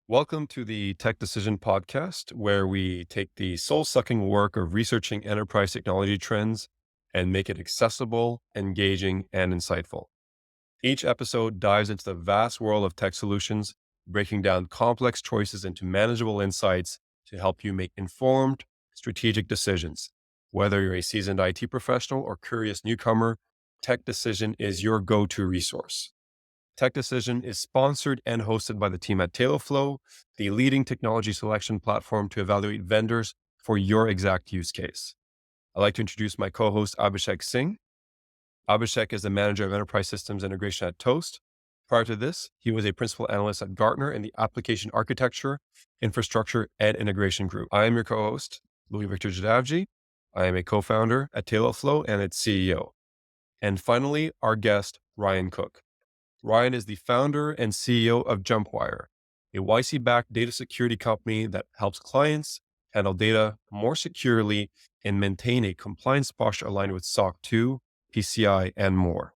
Welcome to the Tech Decision Podcast, where we take the soul sucking work of researching enterprise technology trends and make it accessible, engaging, and insightful. Each episode dives into the vast world of tech solutions, breaking down complex choices into manageable insights to help you make informed, strategic decisions. Whether you're a seasoned IT professional or curious newcomer, Tech Decision is your go to resource. Tech Decision is sponsored and hosted by the team at Tailowflow, the leading technology selection platform to evaluate vendors for your exact use case. I'd like to introduce my co-host, Abhishek Singh. Abhishek is the manager of enterprise systems integration at Toast. Prior to this, he was a principal analyst at Gartner in the application architecture, infrastructure, and integration group. I am your co-host, Louis Victor Jadavji. I am a co-founder at Tailowflow and its CEO. And finally, our guest, Ryan Cooke. Ryan is the founder and CEO of JumpWire, a YC-backed data security company that helps clients handle data more securely and maintain a compliance posture aligned with SOC 2, PCI, and more.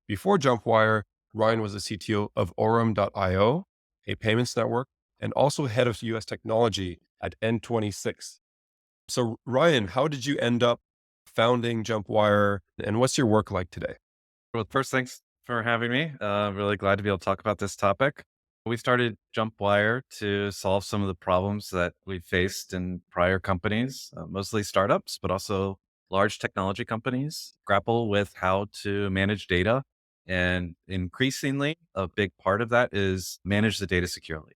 Before JumpWire, Ryan was the CTO of Orem.io, a payments network, and also head of US technology at N26. So Ryan, how did you end up founding JumpWire, and what's your work like today? Well, first, thanks for having me. I'm really glad to be able to talk about this topic. We started JumpWire to solve some of the problems that we faced in prior companies, mostly startups, but also large technology companies grapple with how to manage data. And increasingly, a big part of that is manage the data securely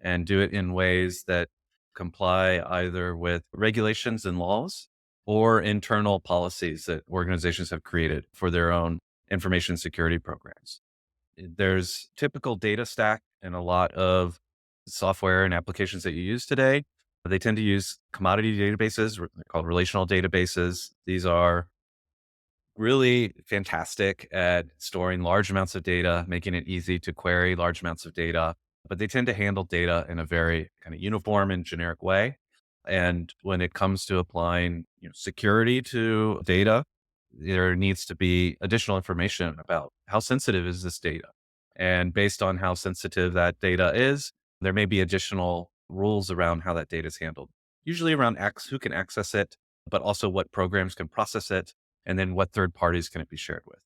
and do it in ways that comply either with regulations and laws or internal policies that organizations have created for their own information security programs. There's typical data stack in a lot of software and applications that you use today. They tend to use commodity databases called relational databases. These are really fantastic at storing large amounts of data, making it easy to query large amounts of data, but they tend to handle data in a very kind of uniform and generic way. And when it comes to applying security to data, there needs to be additional information about how sensitive is this data. And based on how sensitive that data is, there may be additional rules around how that data is handled, usually around who can access it, but also what programs can process it, and then what third parties can it be shared with.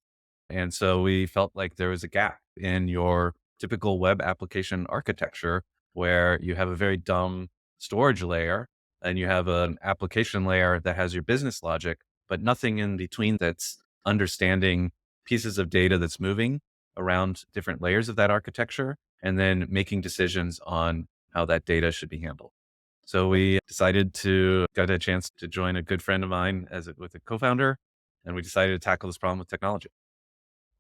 And so we felt like there was a gap in your typical web application architecture where you have a very dumb storage layer and you have an application layer that has your business logic, but nothing in between that's understanding pieces of data that's moving around different layers of that architecture and then making decisions on how that data should be handled. So we decided to got a chance to join a good friend of mine with a co-founder, and we decided to tackle this problem with technology.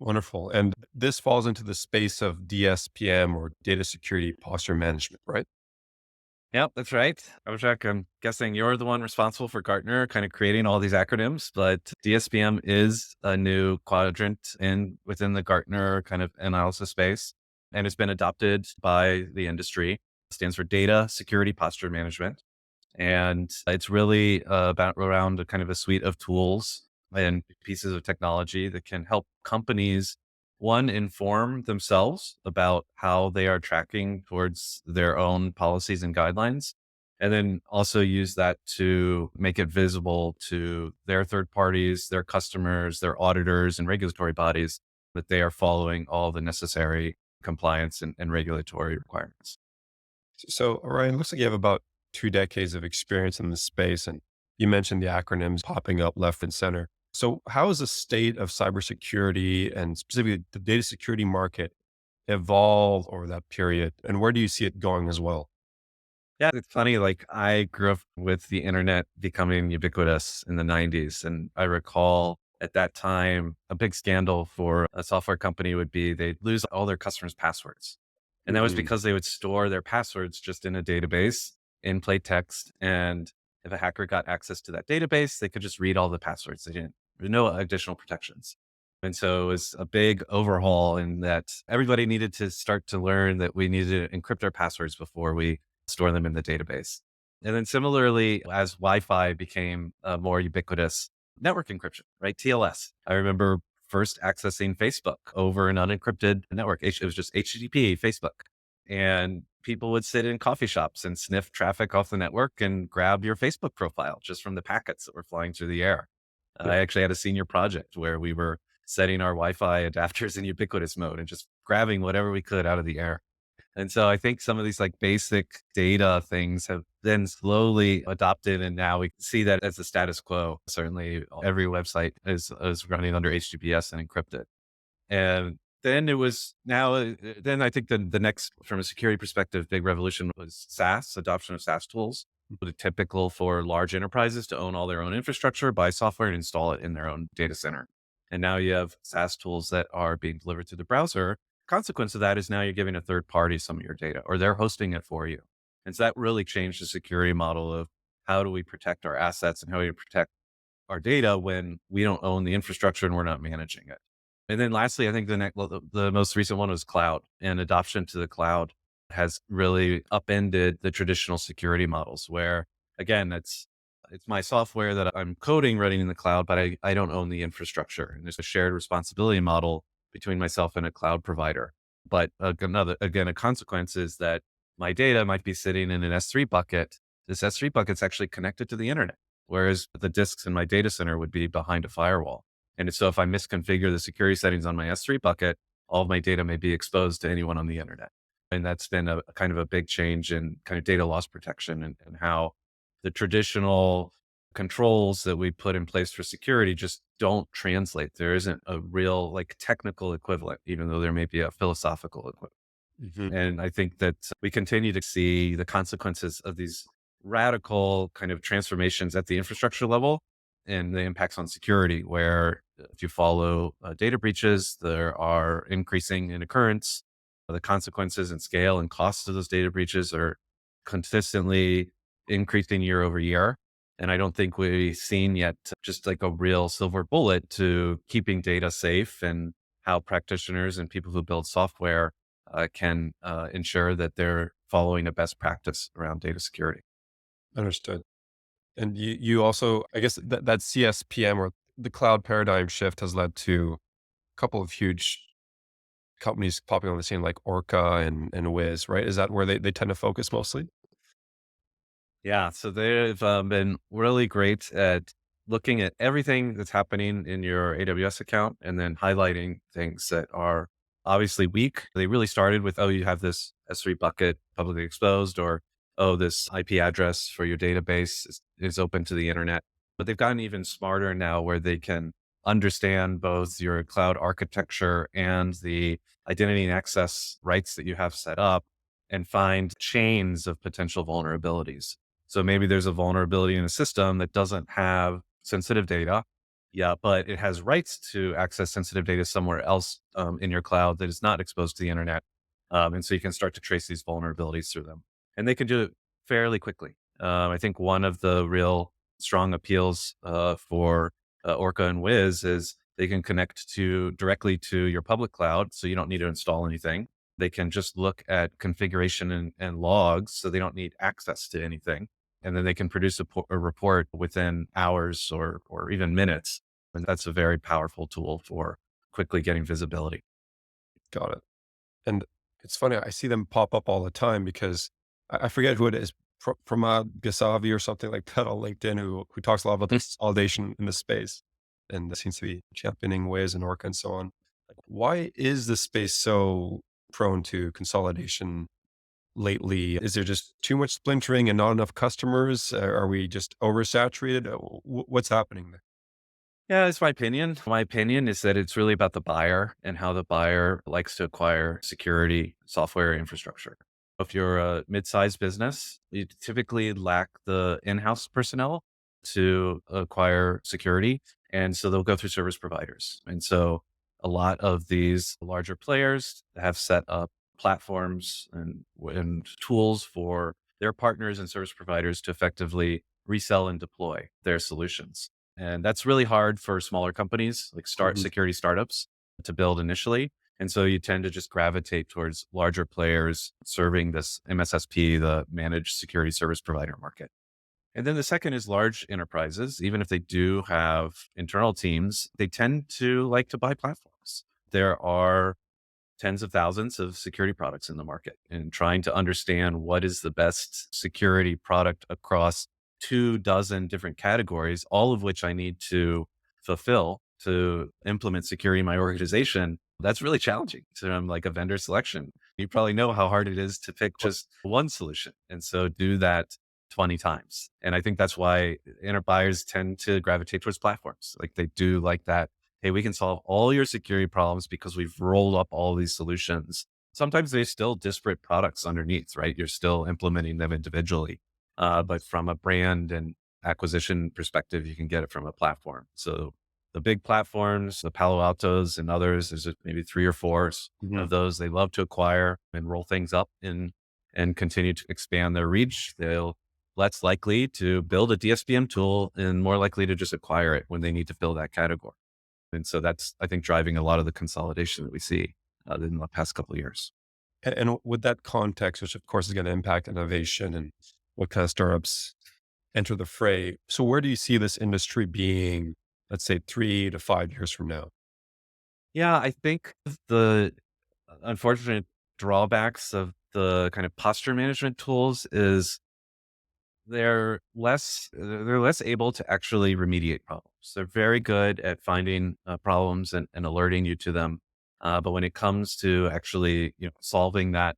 Wonderful. And this falls into the space of DSPM or data security posture management, right? Yep, that's right. Abhishek, I'm guessing you're the one responsible for Gartner kind of creating all these acronyms, but DSPM is a new quadrant within the Gartner kind of analysis space, and it's been adopted by the industry. It stands for Data Security Posture Management. And it's really about around a kind of a suite of tools and pieces of technology that can help companies, one, inform themselves about how they are tracking towards their own policies and guidelines, and then also use that to make it visible to their third parties, their customers, their auditors, and regulatory bodies that they are following all the necessary compliance and regulatory requirements. So, Ryan, looks like you have about 2 decades of experience in this space, and you mentioned the acronyms popping up left and center. So, how has the state of cybersecurity and specifically the data security market evolved over that period, and where do you see it going as well? Yeah, it's funny. Like I grew up with the internet becoming ubiquitous in the 90s. And I recall at that time, a big scandal for a software company would be they'd lose all their customers' passwords. And that was Mhm. because they would store their passwords just in a database in plain text. And if a hacker got access to that database, they could just read all the passwords. There were no additional protections. And so it was a big overhaul in that everybody needed to start to learn that we needed to encrypt our passwords before we store them in the database. And then similarly, as Wi-Fi became more ubiquitous, network encryption, right? TLS. I remember first accessing Facebook over an unencrypted network. It was just HTTP, Facebook. And people would sit in coffee shops and sniff traffic off the network and grab your Facebook profile just from the packets that were flying through the air. I Yeah. actually had a senior project where we were setting our Wi-Fi adapters in ubiquitous mode and just grabbing whatever we could out of the air. And so I think some of these like basic data things have then slowly adopted, and now we see that as the status quo. Certainly, every website is running under HTTPS and encrypted. And then it was now, then I think the next, from a security perspective, big revolution was SaaS, adoption of SaaS tools. It's typical for large enterprises to own all their own infrastructure, buy software, and install it in their own data center. And now you have SaaS tools that are being delivered to the browser. Consequence of that is now you're giving a third party some of your data, or they're hosting it for you. And so that really changed the security model of how do we protect our assets and how do we protect our data when we don't own the infrastructure and we're not managing it. And then lastly, I think the most recent one was cloud, and adoption to the cloud has really upended the traditional security models where, again, it's my software that I'm coding running in the cloud, but I don't own the infrastructure. And there's a shared responsibility model between myself and a cloud provider. But again, a consequence is that my data might be sitting in an S3 bucket. This S3 bucket's actually connected to the internet, whereas the disks in my data center would be behind a firewall. And so if I misconfigure the security settings on my S3 bucket, all of my data may be exposed to anyone on the internet. And that's been a kind of a big change in kind of data loss protection, and how the traditional controls that we put in place for security just don't translate. There isn't a real like technical equivalent, even though there may be a philosophical equivalent. Hmm. And I think that we continue to see the consequences of these radical kind of transformations at the infrastructure level and the impacts on security, where if you follow data breaches, there are increasing in occurrence. The consequences and scale and costs of those data breaches are consistently increasing year over year. And I don't think we've seen yet just like a real silver bullet to keeping data safe, and how practitioners and people who build software can ensure that they're following a best practice around data security. Understood. And you also, I guess that CSPM or the cloud paradigm shift has led to a couple of huge companies popping on the scene like Orca and Wiz, right? Is that where they tend to focus mostly? Yeah, so they've been really great at looking at everything that's happening in your AWS account and then highlighting things that are obviously weak. They really started with, oh, you have this S3 bucket publicly exposed, or, oh, this IP address for your database is open to the internet. But they've gotten even smarter now where they can understand both your cloud architecture and the identity and access rights that you have set up, and find chains of potential vulnerabilities. So maybe there's a vulnerability in a system that doesn't have sensitive data. Yeah, but it has rights to access sensitive data somewhere else in your cloud that is not exposed to the internet. And so you can start to trace these vulnerabilities through them. And they can do it fairly quickly. I think one of the real strong appeals for Orca and Wiz is they can connect to directly to your public cloud. So you don't need to install anything. They can just look at configuration and logs. So they don't need access to anything, and then they can produce a report within hours or even minutes. And that's a very powerful tool for quickly getting visibility. Got it. And it's funny, I see them pop up all the time because I forget who it is, Pramod Gasavi or something like that on LinkedIn, who talks a lot about the consolidation in the space and seems to be championing Wiz and Orca and so on. Like, why is this space so prone to consolidation lately? Is there just too much splintering and not enough customers? Are we just oversaturated? What's happening there? Yeah, it's my opinion. My opinion is that it's really about the buyer and how the buyer likes to acquire security software infrastructure. If you're a mid-sized business, you typically lack the in-house personnel to acquire security. And so they'll go through service providers. And so a lot of these larger players have set up platforms and tools for their partners and service providers to effectively resell and deploy their solutions. And that's really hard for smaller companies, like Mhm. security startups, to build initially. And so you tend to just gravitate towards larger players serving this MSSP, the managed security service provider market. And then the second is large enterprises. Even if they do have internal teams, they tend to like to buy platforms. There are tens of thousands of security products in the market and trying to understand what is the best security product across 24 different categories, all of which I need to fulfill to implement security in my organization. That's really challenging. So I'm like a vendor selection. You probably know how hard it is to pick just one solution. And so do that 20 times. And I think that's why buyers tend to gravitate towards platforms. Like they do like that. Hey, we can solve all your security problems because we've rolled up all these solutions. Sometimes they're still disparate products underneath, right? You're still implementing them individually. But from a brand and acquisition perspective, you can get it from a platform. So the big platforms, the Palo Altos and others, there's maybe three or four Mhm. of those they love to acquire and roll things up in and continue to expand their reach. They'll less likely to build a DSPM tool and more likely to just acquire it when they need to fill that category. And so that's, I think, driving a lot of the consolidation that we see in the past couple of years. And with that context, which of course is going to impact innovation and what kind of startups enter the fray. So where do you see this industry being, let's say 3 to 5 years from now? Yeah, I think the unfortunate drawbacks of the kind of posture management tools is they're less able to actually remediate problems. They're very good at finding problems and alerting you to them, but when it comes to actually solving that,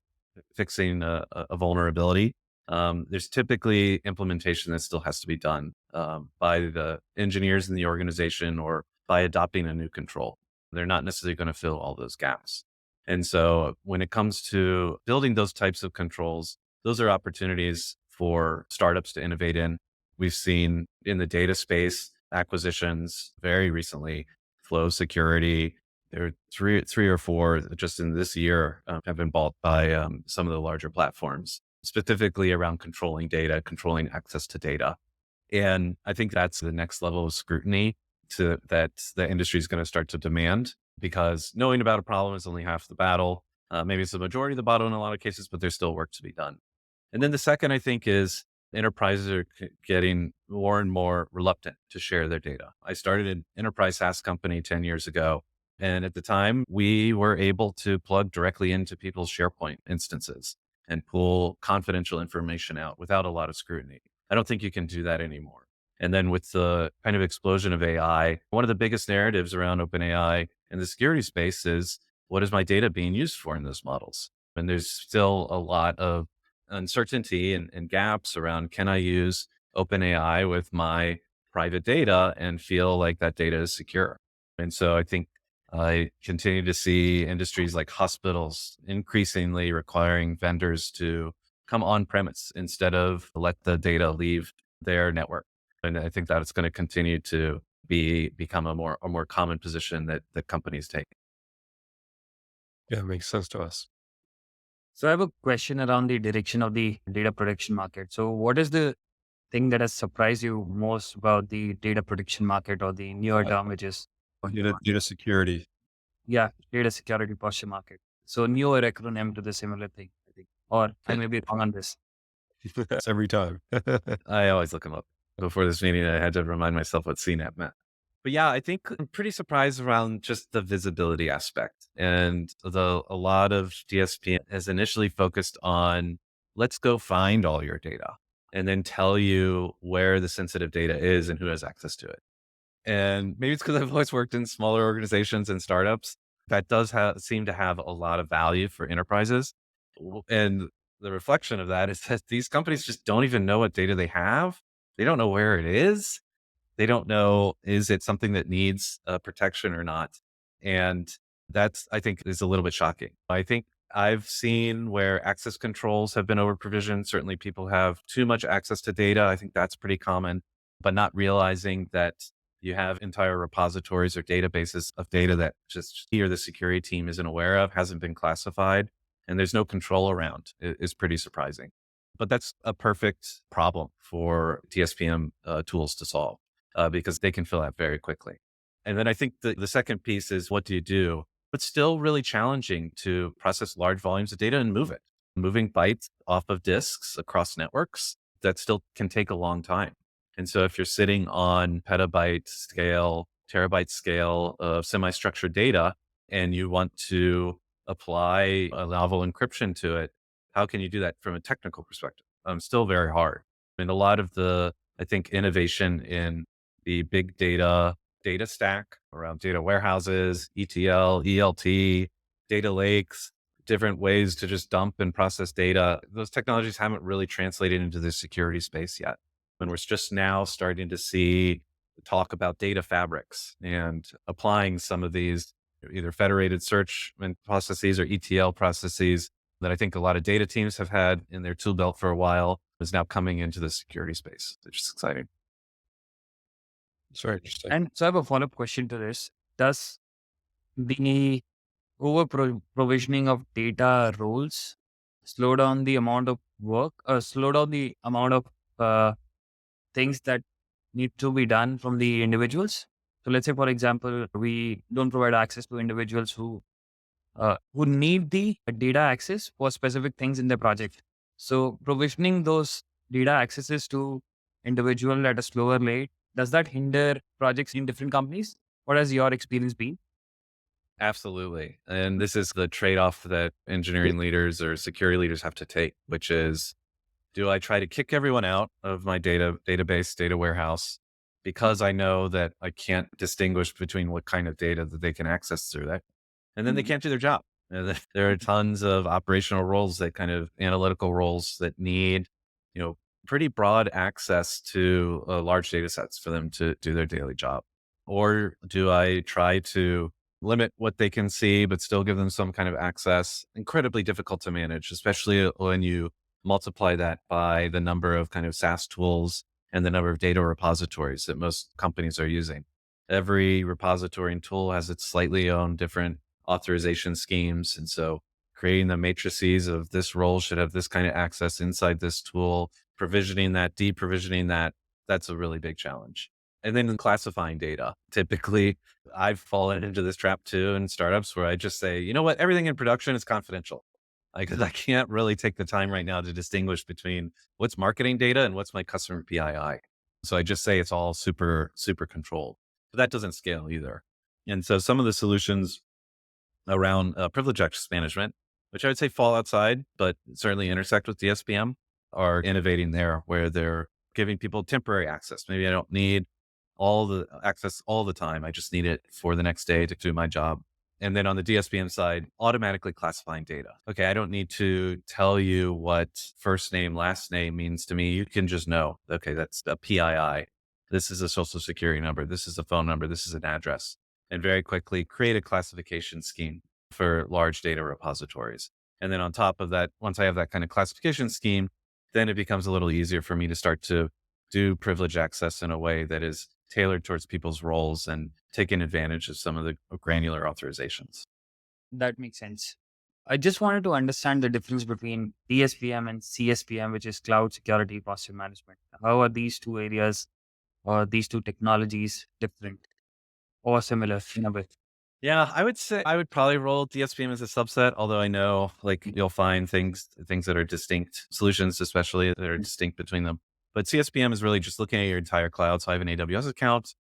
fixing a vulnerability, there's typically implementation that still has to be done by the engineers in the organization or by adopting a new control. They're not necessarily going to fill all those gaps. And so when it comes to building those types of controls, those are opportunities for startups to innovate in. We've seen in the data space acquisitions very recently, Flow Security. There are three or four just in this year have been bought by some of the larger platforms, specifically around controlling data, controlling access to data. And I think that's the next level of scrutiny that the industry is going to start to demand, because knowing about a problem is only half the battle. Maybe it's the majority of the battle in a lot of cases, but there's still work to be done. And then the second, I think, is enterprises are getting more and more reluctant to share their data. I started an enterprise SaaS company 10 years ago. And at the time, we were able to plug directly into people's SharePoint instances and pull confidential information out without a lot of scrutiny. I don't think you can do that anymore. And then with the kind of explosion of AI, one of the biggest narratives around OpenAI in the security space is, what is my data being used for in those models? And there's still a lot of uncertainty and gaps around, can I use OpenAI with my private data and feel like that data is secure? And so I think I continue to see industries like hospitals increasingly requiring vendors to come on premise instead of let the data leave their network. And I think that it's going to continue to become a more common position that companies take. Yeah, it makes sense to us. So I have a question around the direction of the data protection market. So what is the thing that has surprised you most about the data protection market or the newer Uh, term, which is data security. yeah, data security posture market. So newer acronym to the similar thing, I think. Or I may be wrong on this. That's every time. I always look them up. Before this meeting, I had to remind myself what CNAP meant. But yeah, I think I'm pretty surprised around just the visibility aspect. And a lot of DSP has initially focused on, let's go find all your data and then tell you where the sensitive data is and who has access to it. And maybe it's because I've always worked in smaller organizations and startups. That does seem to have a lot of value for enterprises. And the reflection of that is that these companies just don't even know what data they have. They don't know where it is. They don't know, is it something that needs protection or not? And that's, I think, is a little bit shocking. I think I've seen where access controls have been over provisioned. Certainly people have too much access to data. I think that's pretty common, but not realizing that you have entire repositories or databases of data that just he or the security team isn't aware of, hasn't been classified, and there's no control around is pretty surprising. But that's a perfect problem for DSPM tools to solve because they can fill that very quickly. And then I think the second piece is, what do you do? But still really challenging to process large volumes of data and move it. Moving bytes off of disks across networks, that still can take a long time. And so if you're sitting on petabyte scale, terabyte scale of semi-structured data, and you want to apply a novel encryption to it, how can you do that from a technical perspective? Still very hard. I mean, a lot of the, I think, innovation in the big data stack around data warehouses, ETL, ELT, data lakes, different ways to just dump and process data. Those technologies haven't really translated into the security space yet. And we're just now starting to see talk about data fabrics and applying some of these either federated search and processes or ETL processes that I think a lot of data teams have had in their tool belt for a while is now coming into the security space, which is exciting. It's very interesting. And so I have a follow up question to this. Does the provisioning of data roles slow down the amount of work or slow down the amount of uh, things that need to be done from the individuals? So let's say, for example, we don't provide access to individuals who need the data access for specific things in their project. So provisioning those data accesses to individual at a slower rate, does that hinder projects in different companies? What has your experience been? Absolutely. And this is the trade off that engineering leaders or security leaders have to take, which is, do I try to kick everyone out of my database, data warehouse, because I know that I can't distinguish between what kind of data that they can access through that? And then they can't do their job. There are tons of operational roles that kind of analytical roles that need, you know, pretty broad access to large data sets for them to do their daily job. Or do I try to limit what they can see, but still give them some kind of access? Incredibly difficult to manage, especially when you multiply that by the number of kind of SaaS tools and the number of data repositories that most companies are using. Every repository and tool has its slightly own different authorization schemes. And so creating the matrices of this role should have this kind of access inside this tool, provisioning that, deprovisioning that, that's a really big challenge. And then classifying data. Typically, I've fallen into this trap too in startups where I just say, you know what, everything in production is confidential. Because I can't really take the time right now to distinguish between what's marketing data and what's my customer PII. So I just say it's all super, super controlled. But that doesn't scale either. And so some of the solutions around privilege access management, which I would say fall outside, but certainly intersect with DSPM, are innovating there where they're giving people temporary access. Maybe I don't need all the access all the time. I just need it for the next day to do my job. And then on the DSPM side, automatically classifying data. Okay, I don't need to tell you what first name, last name means to me. You can just know, okay, that's a PII. This is a social security number. This is a phone number. This is an address. And very quickly create a classification scheme for large data repositories. And then on top of that, once I have that kind of classification scheme, then it becomes a little easier for me to start to do privilege access in a way that is tailored towards people's roles and taking advantage of some of the granular authorizations. That makes sense. I just wanted to understand the difference between DSPM and CSPM, which is Cloud Security Posture Management. How are these two areas or these two technologies different or similar in a way? Yeah, I would say I would probably roll DSPM as a subset, although I know like you'll find things that are distinct solutions, especially that are distinct between them. But CSPM is really just looking at your entire cloud. So I have an AWS account.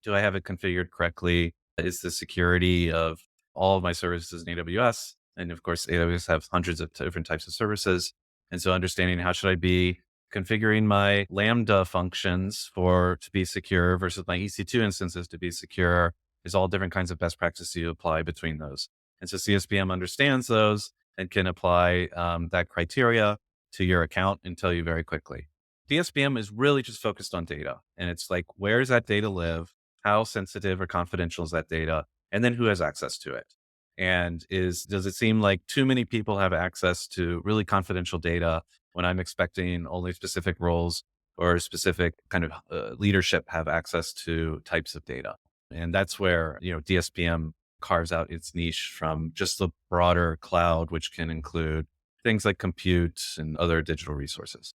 Do I have it configured correctly? Is the security of all of my services in AWS? And of course, AWS have hundreds of different types of services. And so understanding how should I be configuring my Lambda functions to be secure versus my EC2 instances to be secure is all different kinds of best practices you apply between those. And so CSPM understands those and can apply that criteria to your account and tell you very quickly. DSPM is really just focused on data. And it's like, where does that data live? How sensitive or confidential is that data? And then who has access to it? And does it seem like too many people have access to really confidential data when I'm expecting only specific roles or specific kind of leadership have access to types of data? And that's where, DSPM carves out its niche from just the broader cloud, which can include things like compute and other digital resources.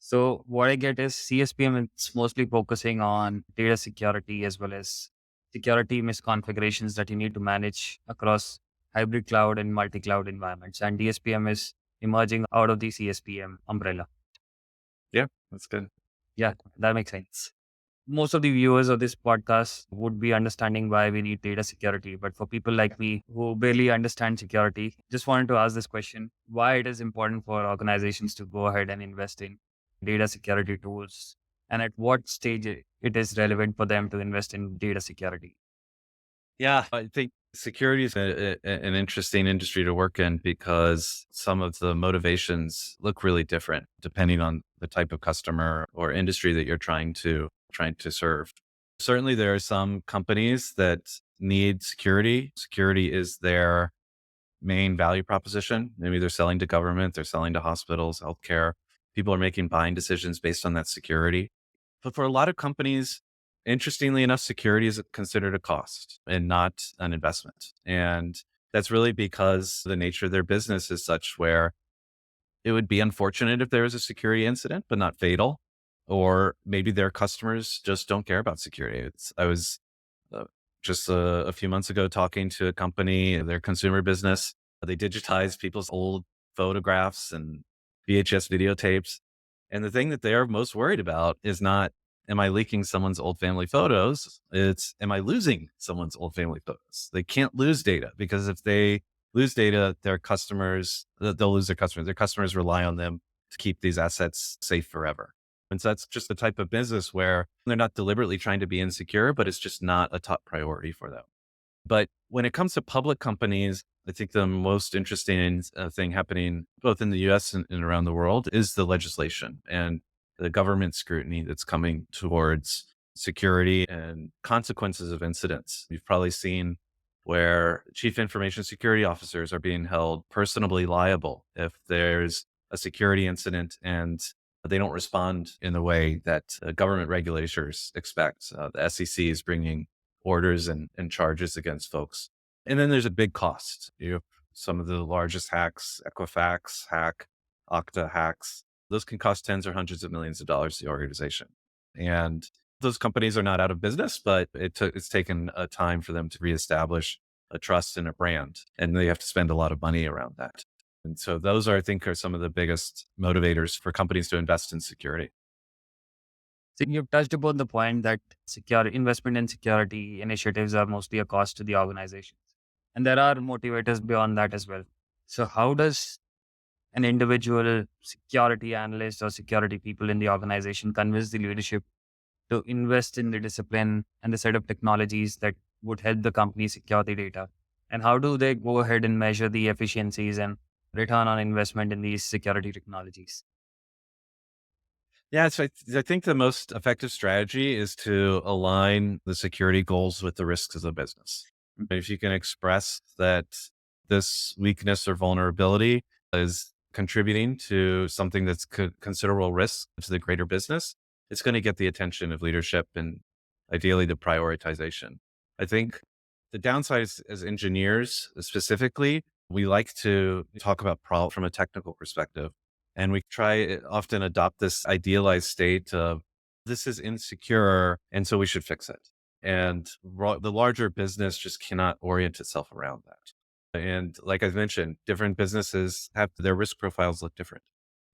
So what I get is CSPM is mostly focusing on data security as well as security misconfigurations that you need to manage across hybrid cloud and multi-cloud environments. And DSPM is emerging out of the CSPM umbrella. Yeah, that's good. Yeah, that makes sense. most of the viewers of this podcast would be understanding why we need data security. But for people like me who barely understand security, just wanted to ask this question: why it is important for organizations to go ahead and invest in data security tools, and at what stage it is relevant for them to invest in data security? Yeah, I think security is an interesting industry to work in because some of the motivations look really different depending on the type of customer or industry that you're trying to serve. Certainly, there are some companies that need security. Security is their main value proposition. Maybe they're selling to government, they're selling to hospitals, healthcare. People are making buying decisions based on that security. But for a lot of companies, interestingly enough, security is considered a cost and not an investment. And that's really because the nature of their business is such where it would be unfortunate if there was a security incident, but not fatal. Or maybe their customers just don't care about security. I was uh, just a few months ago talking to a company, their consumer business. They digitize people's old photographs and VHS videotapes. And the thing that they are most worried about is not, am I leaking someone's old family photos? It's, am I losing someone's old family photos? They can't lose data because if they lose data, their customers, they'll lose their customers. Their customers rely on them to keep these assets safe forever. And so that's just the type of business where they're not deliberately trying to be insecure, but it's just not a top priority for them. But when it comes to public companies, I think the most interesting thing happening both in the US and around the world is the legislation and the government scrutiny that's coming towards security and consequences of incidents. You've probably seen where chief information security officers are being held personally liable if there's a security incident and they don't respond in the way that government regulators expect. The SEC is bringing orders and charges against folks. And then there's a big cost. You have some of the largest hacks, Equifax hack, Okta hacks. Those can cost tens or hundreds of millions of dollars to the organization. And those companies are not out of business, but it's taken a time for them to reestablish a trust and a brand. And they have to spend a lot of money around that. And so those are, I think, are some of the biggest motivators for companies to invest in security. So you've touched upon the point that security investment in security initiatives are mostly a cost to the organizations. And there are motivators beyond that as well. So how does an individual security analyst or security people in the organization convince the leadership to invest in the discipline and the set of technologies that would help the company secure the data? And how do they go ahead and measure the efficiencies and return on investment in these security technologies? Yeah, so I think the most effective strategy is to align the security goals with the risks of the business. If you can express that this weakness or vulnerability is contributing to something that's considerable risk to the greater business, it's going to get the attention of leadership and ideally the prioritization. I think the downside is, as engineers specifically, we like to talk about from a technical perspective. And we try often adopt this idealized state of this is insecure. And so we should fix it. And the larger business just cannot orient itself around that. And like I mentioned, different businesses have their risk profiles look different.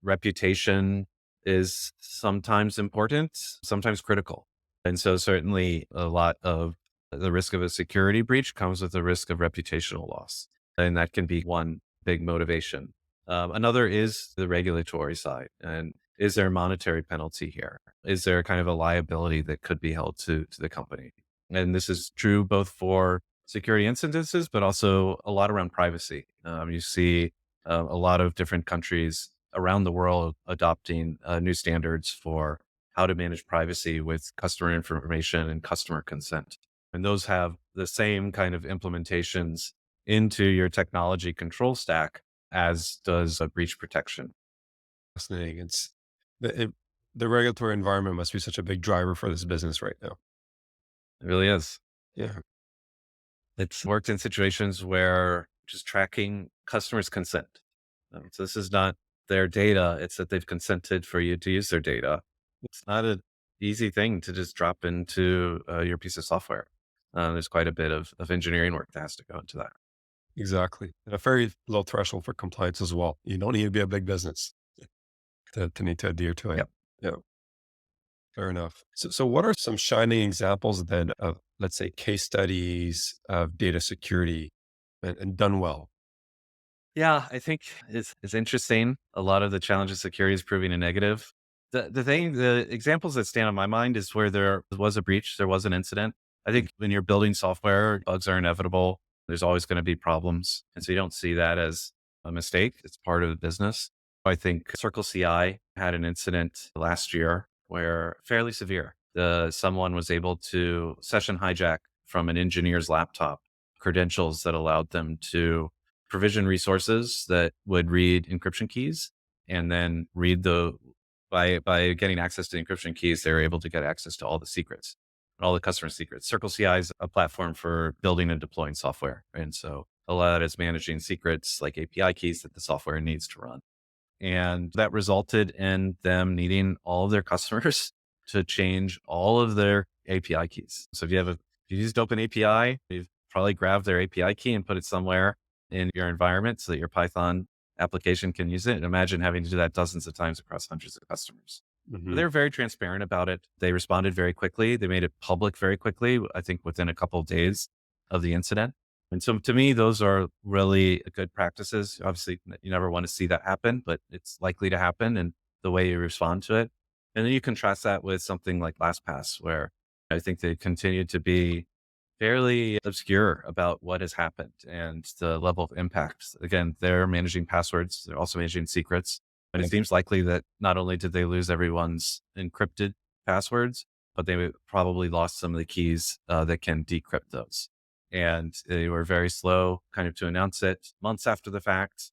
Reputation is sometimes important, sometimes critical. And so certainly a lot of the risk of a security breach comes with the risk of reputational loss. And that can be one big motivation. Another is the regulatory side. And is there a monetary penalty here? Is there kind of a liability that could be held to the company? And this is true both for security incidences, but also a lot around privacy. You see a lot of different countries around the world adopting new standards for how to manage privacy with customer information and customer consent. And those have the same kind of implementations into your technology control stack as does a breach protection. Fascinating. The regulatory environment must be such a big driver for this business right now. It really is. Yeah. It's worked in situations where just tracking customers' consent. So this is not their data, it's that they've consented for you to use their data. It's not an easy thing to just drop into your piece of software. There's quite a bit of engineering work that has to go into that. Exactly. And a very low threshold for compliance as well. You don't need to be a big business to need to adhere to it. Yep. Yeah. Fair enough. So what are some shining examples then of, let's say, case studies of data security and done well? Yeah, I think it's interesting. A lot of the challenges security is proving a negative. The examples that stand on my mind is where there was a breach, there was an incident. I think when you're building software, bugs are inevitable. There's always going to be problems. And so you don't see that as a mistake. It's part of the business. I think Circle CI had an incident last year where fairly severe. Someone was able to session hijack from an engineer's laptop credentials that allowed them to provision resources that would read encryption keys and then read by getting access to encryption keys, they're able to get access to all the secrets, all the customer secrets. Circle CI is a platform for building and deploying software. And so a lot of that is managing secrets like API keys that the software needs to run. And that resulted in them needing all of their customers to change all of their API keys. So if you used Open API, you've probably grabbed their API key and put it somewhere in your environment so that your Python application can use it. And imagine having to do that dozens of times across hundreds of customers. Hmm. They're very transparent about it. They responded very quickly. They made it public very quickly, I think within a couple of days of the incident. And so to me, those are really good practices. Obviously, you never want to see that happen, but it's likely to happen and the way you respond to it. And then you contrast that with something like LastPass, where I think they continue to be fairly obscure about what has happened and the level of impact. Again, they're managing passwords. They're also managing secrets. And it seems likely that not only did they lose everyone's encrypted passwords, but they probably lost some of the keys that can decrypt those. And they were very slow kind of to announce it months after the fact.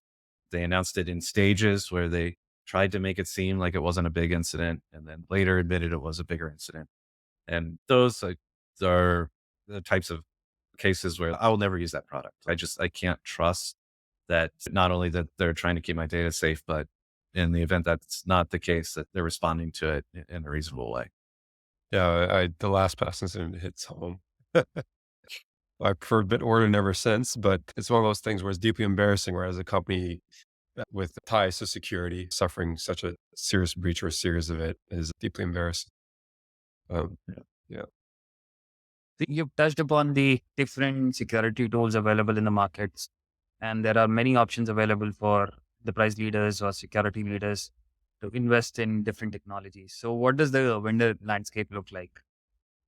They announced it in stages where they tried to make it seem like it wasn't a big incident and then later admitted it was a bigger incident. And those are the types of cases where I will never use that product. I can't trust that not only that they're trying to keep my data safe, but in the event that's not the case, that they're responding to it in a reasonable way. Yeah, the LastPass incident hits home. I preferred Bitwarden ever since, but it's one of those things where it's deeply embarrassing, whereas a company with ties to security suffering such a serious breach or a series of it is deeply embarrassing. Um, Yeah. yeah. You've touched upon the different security tools available in the markets, and there are many options available for the price leaders or security leaders to invest in different technologies. So, what does the vendor landscape look like?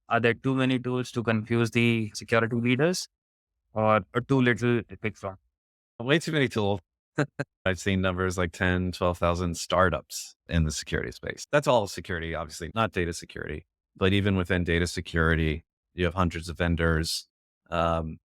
Are there too many tools to confuse the security leaders, or too little to pick from? Way too many tools. I've seen numbers like 10, 12,000 startups in the security space. That's all security, obviously, not data security. But even within data security, you have hundreds of vendors. Um,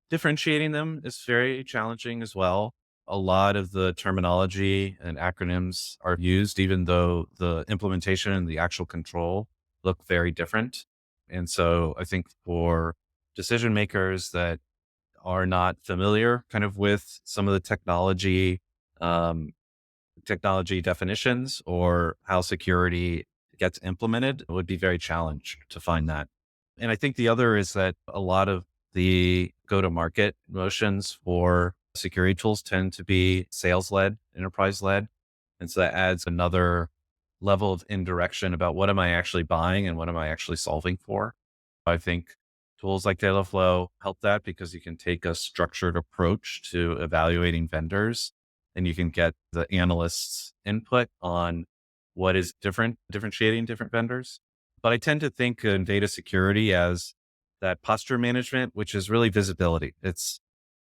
Differentiating them is very challenging as well. A lot of the terminology and acronyms are used, even though the implementation and the actual control look very different. And so I think for decision makers that are not familiar kind of with some of the um, technology definitions or how security gets implemented, it would be very challenged to find that. And I think the other is that a lot of the go to market motions for security tools tend to be sales led, enterprise led. And so that adds another level of indirection about what am I actually buying and what am I actually solving for. I think tools like Dataflow help that because you can take a structured approach to evaluating vendors and you can get the analyst's input on what is differentiating different vendors. But I tend to think in data security as that posture management, which is really visibility.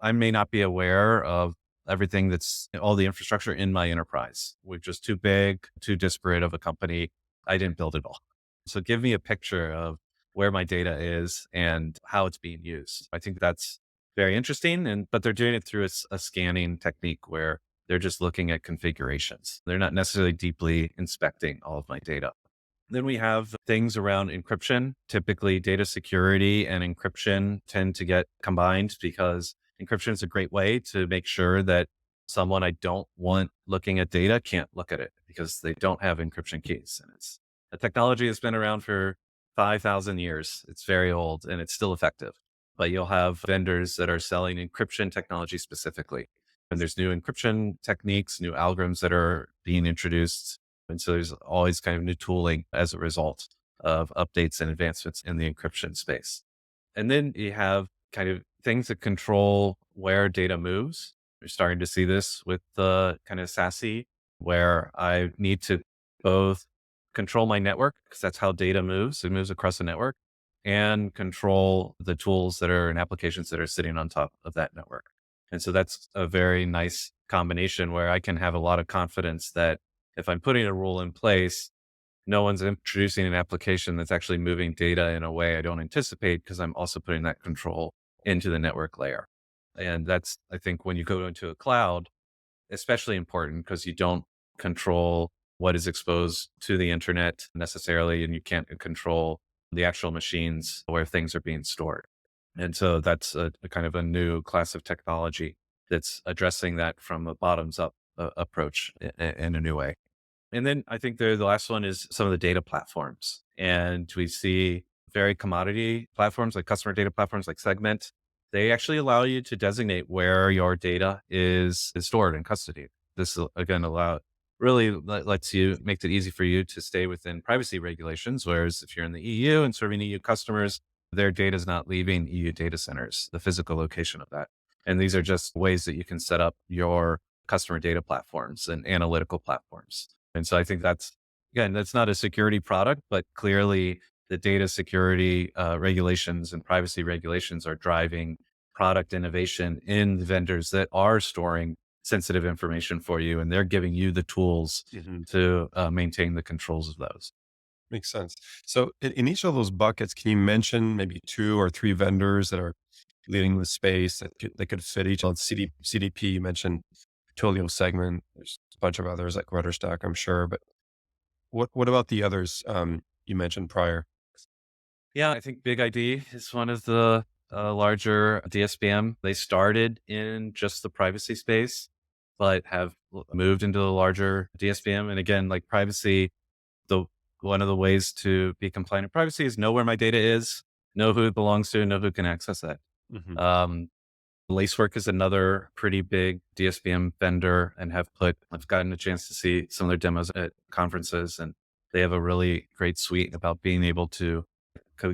I may not be aware of everything that's all the infrastructure in my enterprise. We're just too big, too disparate of a company. I didn't build it all. So give me a picture of where my data is and how it's being used. I think that's very interesting. But they're doing it through a scanning technique where they're just looking at configurations. They're not necessarily deeply inspecting all of my data. Then we have things around encryption. Typically, data security and encryption tend to get combined because encryption is a great way to make sure that someone I don't want looking at data can't look at it because they don't have encryption keys. And it's a technology that's been around for 5,000 years. It's very old and it's still effective. But you'll have vendors that are selling encryption technology specifically. And there's new encryption techniques, new algorithms that are being introduced. And so there's always kind of new tooling as a result of updates and advancements in the encryption space. And then you have kind of things that control where data moves. We're starting to see this with the kind of SASE, where I need to both control my network, because that's how data moves. It moves across the network, and control the tools that are and applications that are sitting on top of that network. And so that's a very nice combination where I can have a lot of confidence that if I'm putting a rule in place, no one's introducing an application that's actually moving data in a way I don't anticipate, because I'm also putting that control into the network layer. And that's, I think, when you go into a cloud, especially important, because you don't control what is exposed to the internet necessarily, and you can't control the actual machines where things are being stored. And so that's a kind of a new class of technology that's addressing that from a bottoms up approach in a new way. And then I think the last one is some of the data platforms. And we see very commodity platforms like customer data platforms like Segment. They actually allow you to designate where your data is stored and custodied. This again really lets you, makes it easy for you to stay within privacy regulations. Whereas if you're in the EU and serving EU customers, their data is not leaving EU data centers, the physical location of that. And these are just ways that you can set up your customer data platforms and analytical platforms. And so I think again, that's not a security product, but clearly the data security regulations and privacy regulations are driving product innovation in the vendors that are storing sensitive information for you. And they're giving you the tools to maintain the controls of those. Makes sense. So in each of those buckets, can you mention maybe 2 or 3 vendors that are leading the space that could fit each on CDP? You mentioned Twilio Segment. There's a bunch of others like Rudderstack, I'm sure. But what about the others you mentioned prior? Yeah, I think Big ID is one of the larger DSPM. They started in just the privacy space, but have moved into the larger DSPM. And again, like privacy, the one of the ways to be compliant in privacy is know where my data is, know who it belongs to, know who can access it. Hmm. Um, Lacework is another pretty big DSPM vendor, and I've gotten a chance to see some of their demos at conferences, and they have a really great suite about being able to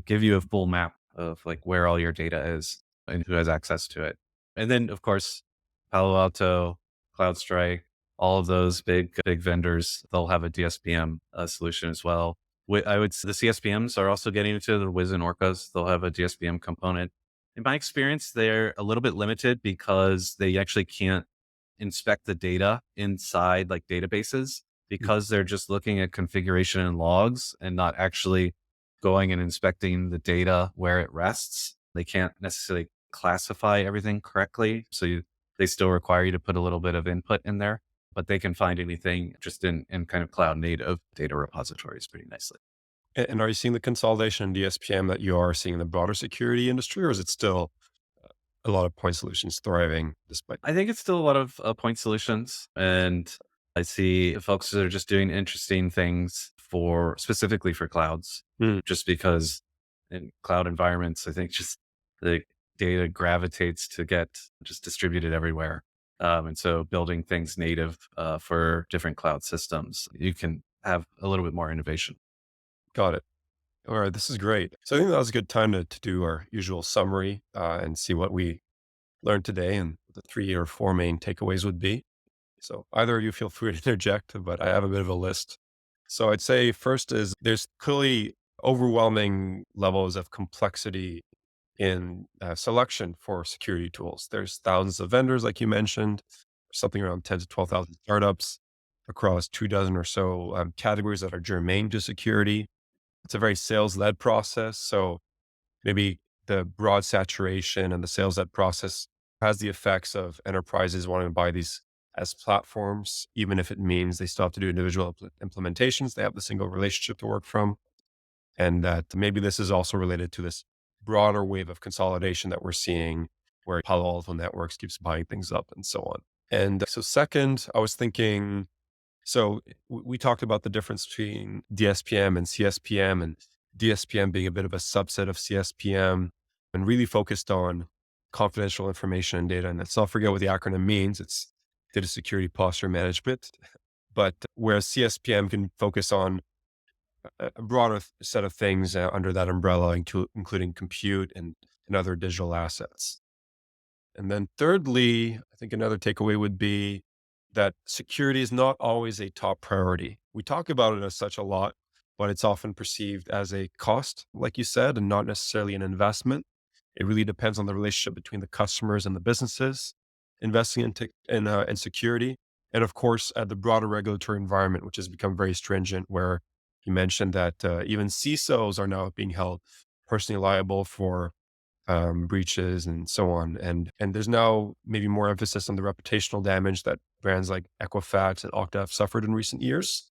give you a full map of like where all your data is and who has access to it. And then of course, Palo Alto, CloudStrike, all of those big vendors, they'll have a DSPM solution as well. I would say the CSPMs are also getting into the Wiz and Orcas. They'll have a DSPM component. In my experience, they're a little bit limited because they actually can't inspect the data inside like databases, because they're just looking at configuration and logs and not actually going and inspecting the data where it rests. They can't necessarily classify everything correctly. They still require you to put a little bit of input in there, but they can find anything just in kind of cloud native data repositories pretty nicely. And are you seeing the consolidation in DSPM that you are seeing in the broader security industry, or is it still a lot of point solutions thriving despite? I think it's still a lot of point solutions, and I see folks that are just doing interesting things specifically for clouds, Mm, just because in cloud environments, I think just the data gravitates to get just distributed everywhere. And so building things native for different cloud systems, you can have a little bit more innovation. got it. All right, this is great. So I think that was a good time to do our usual summary and see what we learned today and what the 3 or 4 main takeaways would be. So either of you feel free to interject, but I have a bit of a list. So I'd say first is there's clearly overwhelming levels of complexity in selection for security tools. There's thousands of vendors, like you mentioned, something around 10 to 12,000 startups across 2 dozen or so categories that are germane to security. It's a very sales led process. So maybe the broad saturation and the sales led process has the effects of enterprises wanting to buy these as platforms, even if it means they still have to do individual implementations. They have the single relationship to work from. And that maybe this is also related to this broader wave of consolidation that we're seeing where Palo Alto Networks keeps buying things up and so on. And so second, I was thinking, so we talked about the difference between DSPM and CSPM, and DSPM being a bit of a subset of CSPM and really focused on confidential information and data. And let's not forget what the acronym means. It's data security posture management. But whereas CSPM can focus on a broader set of things under that umbrella, including compute and other digital assets. And then thirdly, I think another takeaway would be that security is not always a top priority. We talk about it as such a lot, but it's often perceived as a cost, like you said, and not necessarily an investment. It really depends on the relationship between the customers and the businesses investing in security. And of course, the broader regulatory environment, which has become very stringent, where you mentioned that even CISOs are now being held personally liable for breaches and so on. And there's now maybe more emphasis on the reputational damage that brands like Equifax and Okta have suffered in recent years.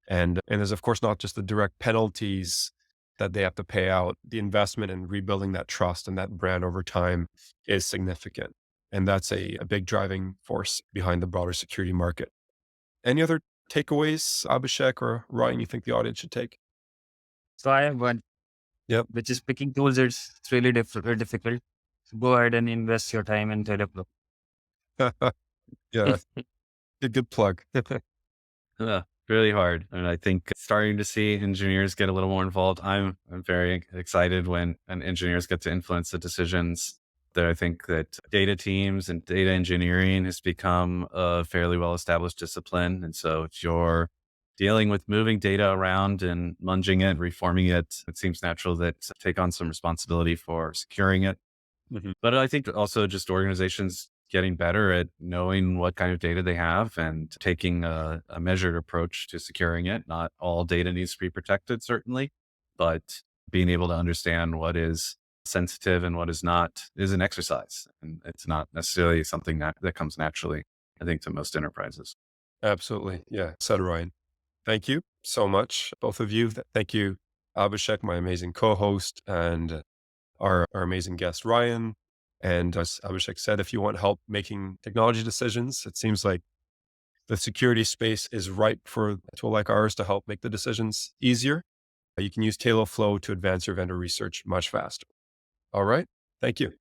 And there's of course not just the direct penalties that they have to pay out. The investment in rebuilding that trust and that brand over time is significant. And that's a big driving force behind the broader security market. Any other takeaways, Abhishek or Ryan, you think the audience should take? So I have one, Yep. which is picking tools. It's really difficult. So go ahead and invest your time in develop. Yeah, good plug. Really hard. And I think starting to see engineers get a little more involved. I'm very excited when engineers get to influence the decisions. That I think that data teams and data engineering has become a fairly well established discipline. And so if you're dealing with moving data around and munging it, reforming it, it seems natural that take on some responsibility for securing it. Mhm. But I think also just organizations getting better at knowing what kind of data they have and taking a measured approach to securing it. Not all data needs to be protected, certainly, but being able to understand what is sensitive and what is not is an exercise. And it's not necessarily something that comes naturally, I think, to most enterprises. Absolutely. Yeah. Said Ryan. Thank you so much, both of you. Thank you, Abhishek, my amazing co-host, and our amazing guest, Ryan. And as Abhishek said, if you want help making technology decisions, it seems like the security space is ripe for a tool like ours to help make the decisions easier. You can use Tailowflow to advance your vendor research much faster. All right. Thank you.